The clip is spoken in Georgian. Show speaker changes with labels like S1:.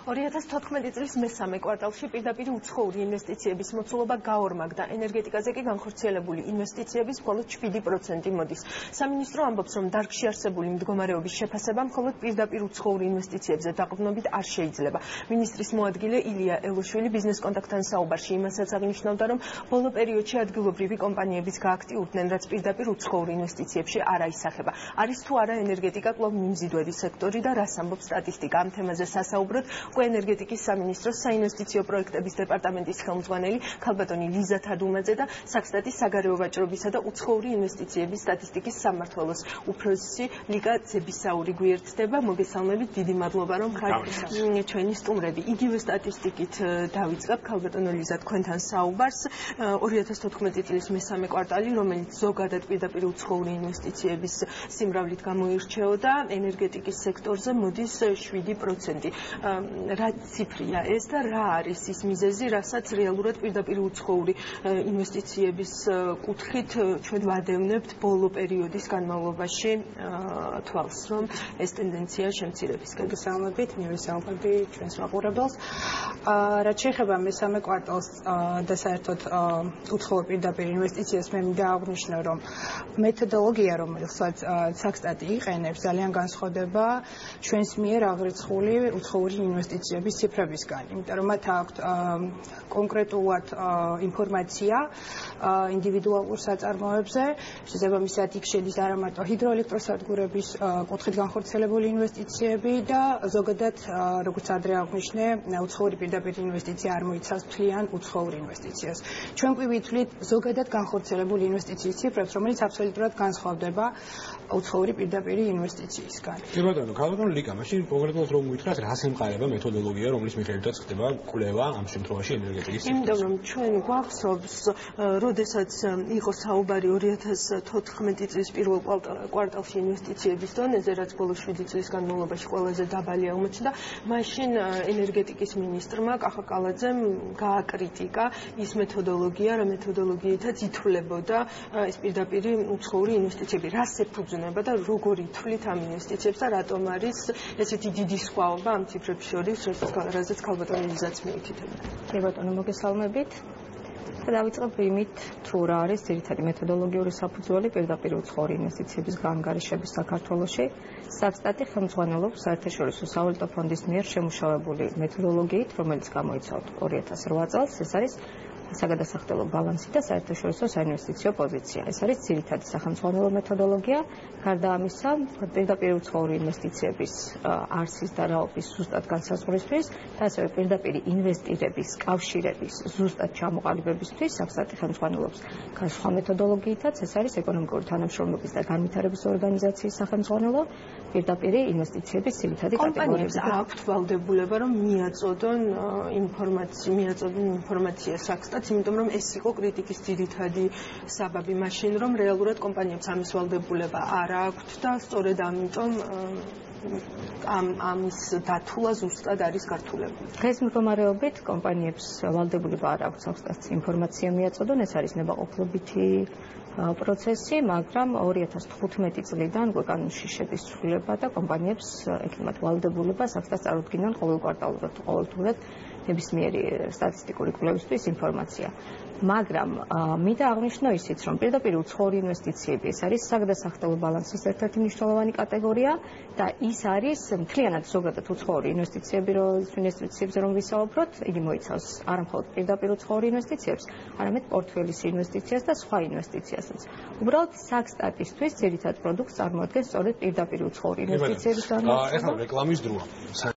S1: 2014 წლის მესამე კვარტალში პირდაპირ უცხოური ინვესტიციების მოცულობა გაორმაგდა. ენერგეტიკაზე კი განხორციელებული ინვესტიციების მხოლოდ 7% მოდის. სამინისტრო ამბობს, რომ დარგში არსებული მდგომარეობის შეფასება მხოლოდ პირდაპირ უცხოური ინვესტიციებზე დაყრდნობით არ შეიძლება. მინისტრის მოადგილე ილია ელოშვილი ბიზნეს კონტაქტთან საუბარში იმასაც აღნიშნავდა, რომ ბოლო პერიოდში ადგილობრივი კომპანიებიც გააქტიურდნენ, რაც პირდაპირ უცხოურ ინვესტიციებში არ აისახება. არის თუ არა ენერგეტიკა კვლავ მიმზიდველი სექტორი და რას ამბობს სტატისტიკა? ამ თემაზე სასაუბროდ ენერგეტიკის სამინისტროს საინვესტიციო პროექტების დეპარტამენტის ხელმძღვანელი ქალბატონი ლიზა თადუმაძე და საქსტატის საგარეო ვაჭრობისა და უცხოური ინვესტიციების სტატისტიკის სამმართველოს უფროსი ლიკა ძებისაური გვერდდება. მოგესალმებით, დიდი მადლობა, რომ ხართ ჩვენი სტუმრები. იგივე სტატისტიკით დავიწყებ, ქალბატონო ლიზა, თქვენთან საუბარს. 2014 წლის მესამე კვარტალი, რომელიც ზოგადად პირდაპირ უცხოური ინვესტიციების სიმრავლით გამოირჩეოდა, ენერგეტიკის სექტორზე მოდის 7%. რა ციფრია ეს და რა არის ის მიზეზი, რასაც რეალურად პირდაპირ უცხოური ინვესტიციების კუთხით ჩვენ ვადევნებთ ბოლო პერიოდის განმავლობაში თვალს, რომ ეს ტენდენცია შემცირების
S2: გასავლებით, მივესალმები ჩვენს მაყურებელს. რაც შეეხება მესამე კვარტალს და საერთოდ უცხოურ პირდაპირ ინვესტიციას, მე მინდა აღვნიშნო, რომ მეთოდოლოგია, რომელსაც საქსტატი იყენებს, ძალიან განსხვავდება ჩვენს მიერ აღრიცხული უცხოური ინვესტიციების ციფრებისგან, იმიტომ რომ მათ აქვთ კონკრეტულად ინფორმაცია ინდივიდუალურ საწარმოებზე, შესაბამისად იქ შედის არა მარტო ჰიდროელექტროსადგურების კუთხით განხორციელებული ინვესტიციები და ზოგადად, როგორც ადრე აღვნიშნე, უცხოური პირდაპირ ინვესტიცია არ მოიცავს მთლიან უცხოურ ინვესტიციას. ჩვენ კი ვითვლით ზოგადად განხორციელებული ინვესტიციის ციფრებს, რომელიც აბსოლუტურად განსხვავდება უცხოური პირდაპირ ინვესტიციისგან.
S3: კი ბატონო, ქალბატონო ლიკა, მაშინ კონკრეტულად რომ მოითხრათ, რას ემყარება მეთოდოლოგია, რომლის მიხედვითაც ხდება კვლევა ამ შემთხვევაში ენერგეტიკის სექტორში?
S1: იმიტომ რომ ჩვენ გვახსოვს, როდესაც იყო საუბარი 2014 წლის პირველ კვარტალში ინვესტიციების დონეზე, რაც ბოლო 7 წლის განმავლობაში ყველაზე დაბალი აღმოჩნდა, მაშინ ენერგეტიკის მინისტრმა კახა კალაძემ გააკრიტიკა ის მეთოდოლოგია, რა მეთოდოლოგიითაც ითვლებოდა ეს პირდაპირ უცხოური ინვესტიციები, რას ეფუძნება და როგორ ითვლით ამ ინვესტიციებს და რატომ არის ესეთი დიდი სხვაობა ამ ციფრებს შორის, რაზეც ქალბატონი ლიზაც მიუთითებდა.
S4: კი ბატონო, მოგესალმებით. დავიწყებ იმით, თუ რა არის ძირითადი მეთოდოლოგიური საფუძველი პირდაპირ უცხოური ინვესტიციების გაანგარიშების საქართველოში. საქსტატი ხელმძღვანელობს საერთაშორისო სავალუტო ფონდის მიერ შემუშავებული მეთოდოლოგიით, რომელიც გამოიცავთ 2008 წელს. ეს არის საგადასახდელო ბალანსი და საერთაშორისო საინვესტიციო პოზიცია. ეს არის ძირითადი სახელმძღვანელო მეთოდოლოგია. გარდა ამისა, პირდაპირ უცხოური ინვესტიციების არსის და რაობის ზუსტად განსაზღვრისთვის და ასევე პირდაპირ ინვესტირების კავშირების ზუსტად ჩამოყალიბებისთვის საქსტატი ხელმძღვანელობს განსხვავებული მეთოდოლოგიითაც. ეს არის ეკონომიკური თანამშრომლობის და განვითარების ორგანიზაციის სახელმძღვანელო პირდაპირ ინვესტიციების ძირითადი კატეგორიები.
S1: აქვთ ვალდებულება, რომ მიაწოდონ ინფორმაცია საქსტატს, იმიტომ რომ ეს იყო კრიტიკის ძირითადი საბაბი მაშინ, რომ რეალურად კომპანიებს ამის ვალდებულება არ აქვთ და სწორედ ამიტომ ამის დათულა ზუსტად არის გართულებული.
S4: დღეს მდგომარეობით კომპანიებს ვალდებულება არ აქვს საქსტატს ინფორმაცია მიაწოდონ, ეს არის ნებაყოფლობითი პროცესი, მაგრამ 2015 წლიდან გვეკანონში შედის ცვლილება და კომპანიებს ეკნებათ ვალდებულება საქსტატს წარუდგინონ ყოველდღურად ნებისმიერი სტატისტიკური კვლევისთვის ინფორმაცია. მაგრამ მინდა აღვნიშნო ისიც, რომ პირდაპირ უცხოური ინვესტიციები ეს არის საგადასახდელო ბალანსის ერთ-ერთი მნიშვნელოვანი კატეგორია და ის არის მთლიანად ზოგადად უცხოური ინვესტიციებზე რომ ვისაუბროთ, იგი მოიცავს არა მხოლოდ პირდაპირ უცხოური ინვესტიციებს, არამედ პორტფელის ინვესტიციას და სხვა ინვესტიციასაც. უბრალოდ საქსტატისთვის ძირითად პროდუქტს წარმოადგენს სწორედ პირდაპირ უცხოური ინვესტიციების განმავლობა.
S3: ეხლა რეკლამის დროა.